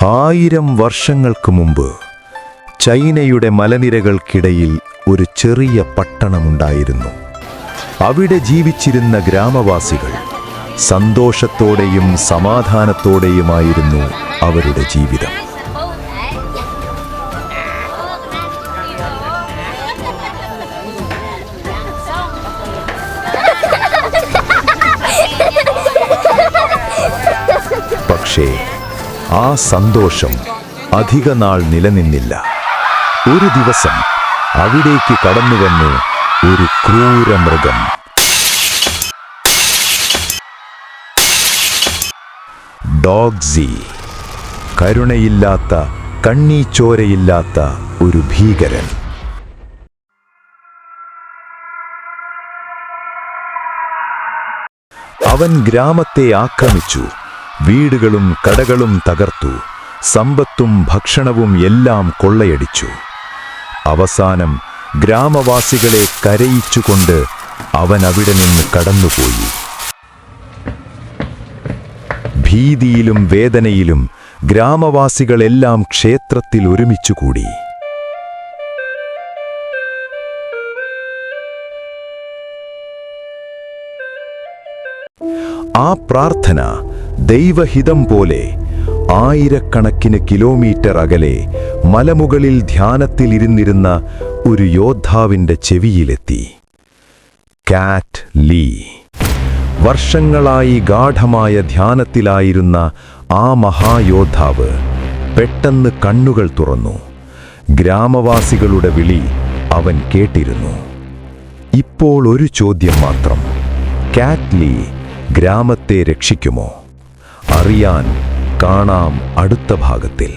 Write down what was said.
1000 വർഷങ്ങൾക്ക് മുമ്പ് ചൈനയുടെ മലനിരകൾക്കിടയിൽ ഒരു ചെറിയ പട്ടണമുണ്ടായിരുന്നു. അവിടെ ജീവിച്ചിരുന്ന ഗ്രാമവാസികൾ സന്തോഷത്തോടെയും സമാധാനത്തോടെയുമായിരുന്നു അവരുടെ ജീവിതം. പക്ഷേ ആ സന്തോഷം അധികനാൾ നിലനിന്നില്ല. ഒരു ദിവസം അവിടേക്ക് കടന്നുവന്നു ഒരു ക്രൂരമൃഗം. ഡോഗ്സി, കരുണയില്ലാത്ത, കണ്ണീച്ചോരയില്ലാത്ത ഒരു ഭീകരൻ. അവൻ ഗ്രാമത്തെ ആക്രമിച്ചു. വീടുകളും കടകളും തകർത്തു. സമ്പത്തും ഭക്ഷണവും എല്ലാം കൊള്ളയടിച്ചു. അവസാനം ഗ്രാമവാസികളെ കരയിച്ചുകൊണ്ട് അവൻ അവിടെ നിന്ന് കടന്നുപോയി. ഭീതിയിലും വേദനയിലും ഗ്രാമവാസികളെല്ലാം ക്ഷേത്രത്തിൽ ഒരുമിച്ചുകൂടി. ആ പ്രാർത്ഥന ദൈവഹിതം പോലെ ആയിരക്കണക്കിന് കിലോമീറ്റർ അകലെ മലമുകളിൽ ധ്യാനത്തിലിരുന്നിരുന്ന ഒരു യോദ്ധാവിൻ്റെ ചെവിയിലെത്തി. കാറ്റ് ലീ. വർഷങ്ങളായി ഗാഢമായ ധ്യാനത്തിലായിരുന്ന ആ മഹായോദ്ധാവ് പെട്ടെന്ന് കണ്ണുകൾ തുറന്നു. ഗ്രാമവാസികളുടെ വിളി അവൻ കേട്ടിരുന്നു. ഇപ്പോൾ ഒരു ചോദ്യം മാത്രം. കാറ്റ് ലീ ഗ്രാമത്തെ രക്ഷിക്കുമോ? അറിയാൻ കാണാം അടുത്ത ഭാഗത്തിൽ.